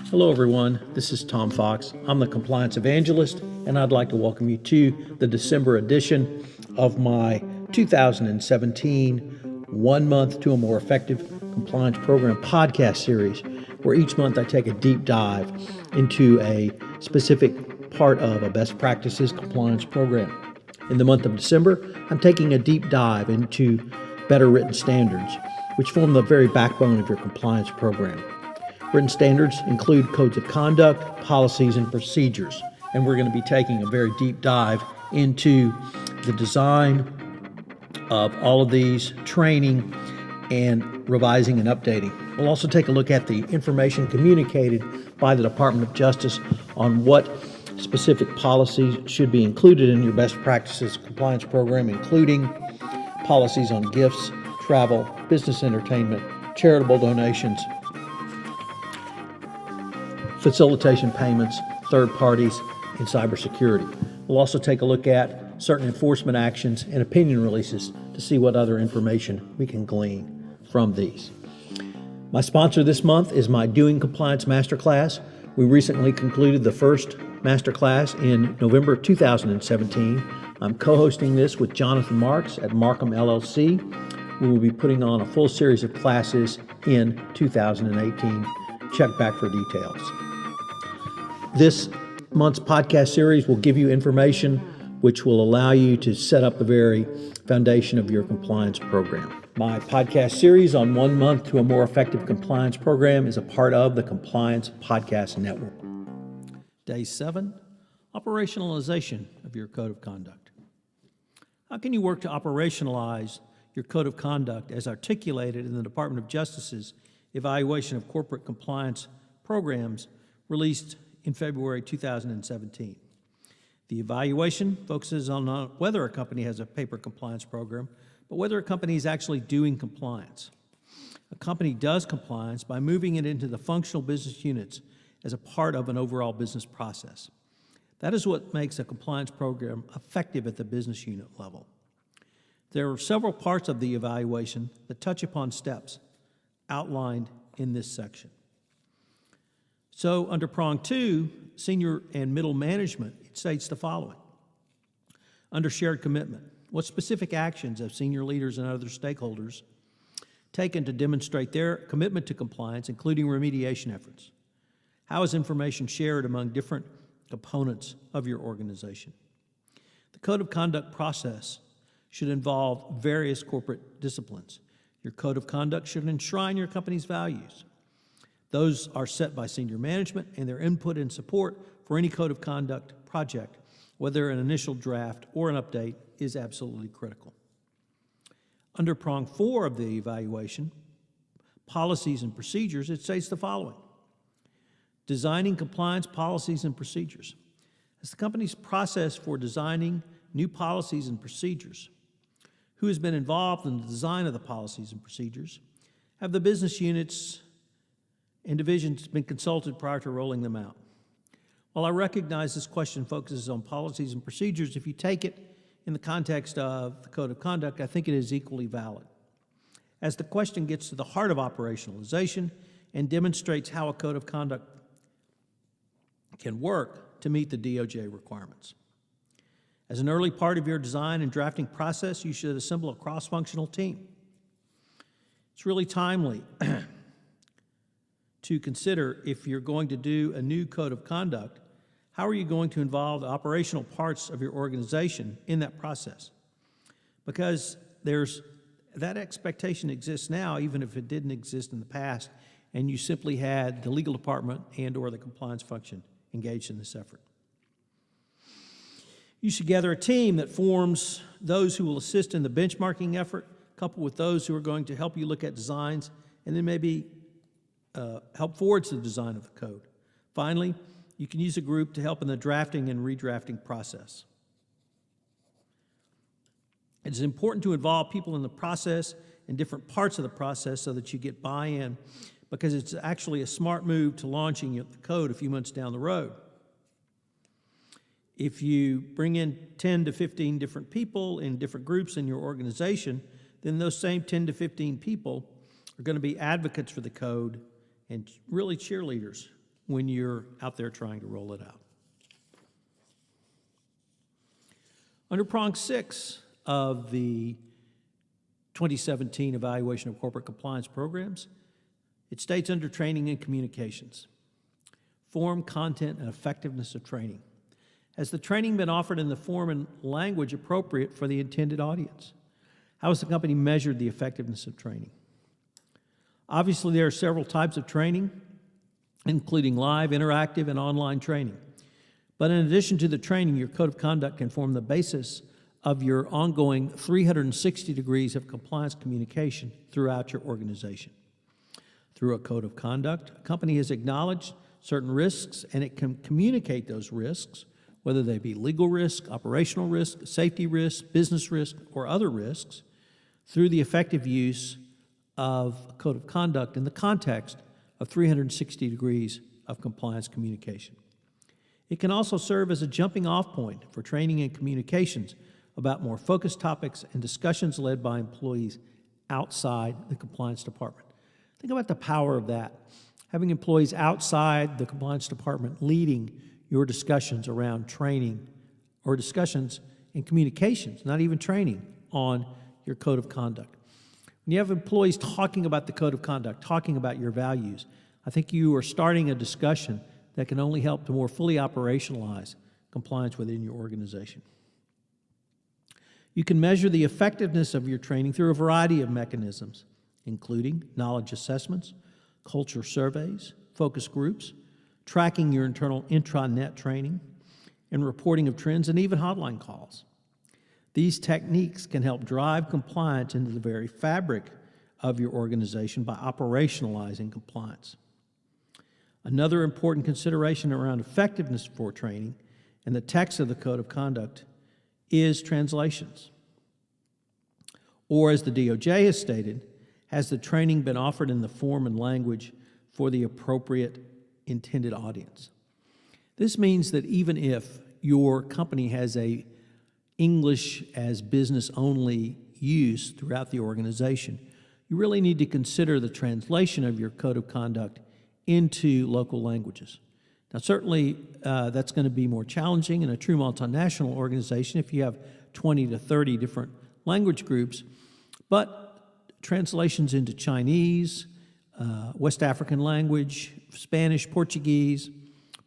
Hello everyone, this is Tom Fox. I'm the Compliance Evangelist, and I'd like to welcome you to the December edition of my 2017 One Month to a More Effective Compliance Program podcast series, where each month I take a deep dive into a specific part of a best practices compliance program. In the month of December, I'm taking a deep dive into better written standards, which form the very backbone of your compliance program. Written standards include codes of conduct, policies, and procedures, and we're going to be taking a very deep dive into the design of all of these, training, and revising and updating. We'll also take a look at the information communicated by the Department of Justice on what specific policies should be included in your best practices compliance program, including policies on gifts, travel, business entertainment, charitable donations, facilitation payments, third parties, and cybersecurity. We'll also take a look at certain enforcement actions and opinion releases to see what other information we can glean from these. My sponsor this month is my Doing Compliance Masterclass. We recently concluded the first masterclass in November 2017. I'm co-hosting this with Jonathan Marks at Markham LLC. We will be putting on a full series of classes in 2018. Check back for details. This month's podcast series will give you information which will allow you to set up the very foundation of your compliance program. My podcast series on 1 month to a more effective compliance program is a part of the Compliance Podcast Network. Day 7, operationalization of your code of conduct. How can you work to operationalize your code of conduct as articulated in the Department of Justice's evaluation of corporate compliance programs released in February 2017. The evaluation focuses on not whether a company has a paper compliance program, but whether a company is actually doing compliance. A company does compliance by moving it into the functional business units as a part of an overall business process. That is what makes a compliance program effective at the business unit level. There are several parts of the evaluation that touch upon steps outlined in this section. So under prong 2, senior and middle management, it states the following. Under shared commitment, what specific actions have senior leaders and other stakeholders taken to demonstrate their commitment to compliance, including remediation efforts? How is information shared among different components of your organization? The code of conduct process should involve various corporate disciplines. Your code of conduct should enshrine your company's values. Those are set by senior management, and their input and support for any code of conduct project, whether an initial draft or an update, is absolutely critical. Under prong 4 of the evaluation, policies and procedures, it states the following. Designing compliance policies and procedures. As the company's process for designing new policies and procedures, who has been involved in the design of the policies and procedures? Have the business units and divisions been consulted prior to rolling them out? While I recognize this question focuses on policies and procedures, if you take it in the context of the code of conduct, I think it is equally valid, as the question gets to the heart of operationalization and demonstrates how a code of conduct can work to meet the DOJ requirements. As an early part of your design and drafting process, you should assemble a cross-functional team. It's really timely to consider, if you're going to do a new code of conduct, how are you going to involve the operational parts of your organization in that process? Because that expectation exists now, even if it didn't exist in the past, and you simply had the legal department and or the compliance function engaged in this effort. You should gather a team that forms those who will assist in the benchmarking effort, coupled with those who are going to help you look at designs, and then maybe help forwards the design of the code. Finally, you can use a group to help in the drafting and redrafting process. It is important to involve people in the process and different parts of the process so that you get buy-in, because it's actually a smart move to launching the code a few months down the road. If you bring in 10 to 15 different people in different groups in your organization, then those same 10 to 15 people are going to be advocates for the code and really cheerleaders when you're out there trying to roll it out. Under prong 6 of the 2017 Evaluation of Corporate Compliance Programs, it states under training and communications, form, content, and effectiveness of training. Has the training been offered in the form and language appropriate for the intended audience? How has the company measured the effectiveness of training? Obviously, there are several types of training, including live, interactive, and online training. But in addition to the training, your code of conduct can form the basis of your ongoing 360 degrees of compliance communication throughout your organization. Through a code of conduct, a company has acknowledged certain risks, and it can communicate those risks, whether they be legal risk, operational risk, safety risk, business risk, or other risks, through the effective use of a code of conduct in the context of 360 degrees of compliance communication. It can also serve as a jumping-off point for training and communications about more focused topics and discussions led by employees outside the compliance department. Think about the power of that. Having employees outside the compliance department leading your discussions around training or discussions and communications, not even training, on your code of conduct. When you have employees talking about the code of conduct, talking about your values, I think you are starting a discussion that can only help to more fully operationalize compliance within your organization. You can measure the effectiveness of your training through a variety of mechanisms, including knowledge assessments, culture surveys, focus groups, tracking your internal intranet training, and reporting of trends, and even hotline calls. These techniques can help drive compliance into the very fabric of your organization by operationalizing compliance. Another important consideration around effectiveness for training and the text of the Code of Conduct is translations. Or, as the DOJ has stated, has the training been offered in the form and language for the appropriate intended audience? This means that even if your company has a English as business only use throughout the organization, you really need to consider the translation of your code of conduct into local languages. Now, certainly that's going to be more challenging in a true multinational organization if you have 20 to 30 different language groups, but translations into Chinese, West African language, Spanish, Portuguese,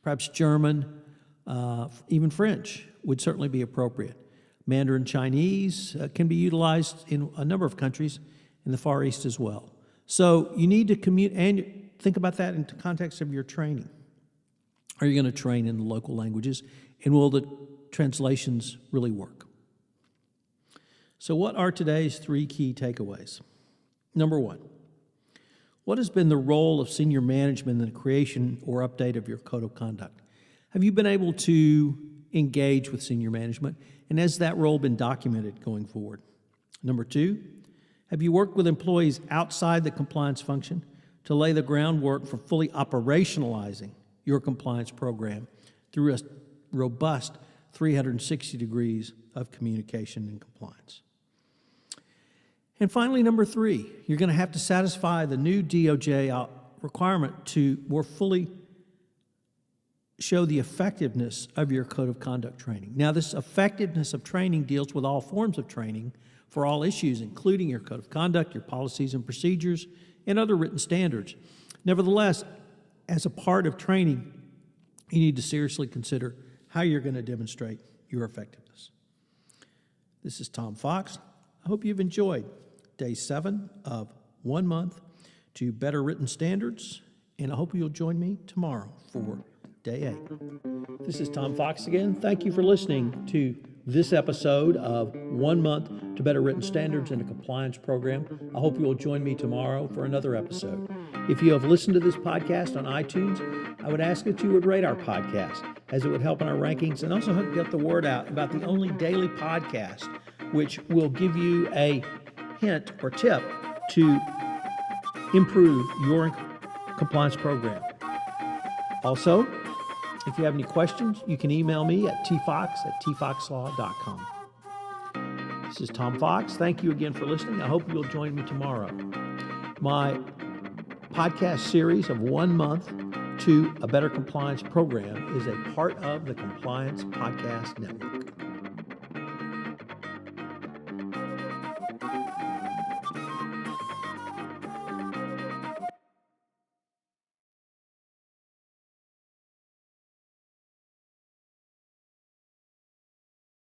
perhaps German, even French would certainly be appropriate. Mandarin Chinese can be utilized in a number of countries in the Far East as well. So you need to and think about that in the context of your training. Are you going to train in the local languages, and will the translations really work? So what are today's 3 key takeaways? Number 1, what has been the role of senior management in the creation or update of your code of conduct? Have you been able to engage with senior management, and has that role been documented going forward? Number 2, have you worked with employees outside the compliance function to lay the groundwork for fully operationalizing your compliance program through a robust 360 degrees of communication and compliance? And finally, number 3, you're going to have to satisfy the new DOJ requirement to more fully show the effectiveness of your code of conduct training. Now, this effectiveness of training deals with all forms of training for all issues, including your code of conduct, your policies and procedures, and other written standards. Nevertheless, as a part of training, you need to seriously consider how you're going to demonstrate your effectiveness. This is Tom Fox. I hope you've enjoyed Day 7 of 1 month to better written standards, and I hope you'll join me tomorrow for Day 8. This is Tom Fox again. Thank you for listening to this episode of 1 month to better written standards in a compliance program. I hope you will join me tomorrow for another episode. If you have listened to this podcast on iTunes, I would ask that you would rate our podcast, as it would help in our rankings and also help get the word out about the only daily podcast which will give you a hint or tip to improve your compliance program. Also, if you have any questions, you can email me at tfox@tfoxlaw.com. This is Tom Fox. Thank you again for listening. I hope you'll join me tomorrow. My podcast series of 1 month to A Better Compliance program is a part of the Compliance Podcast Network.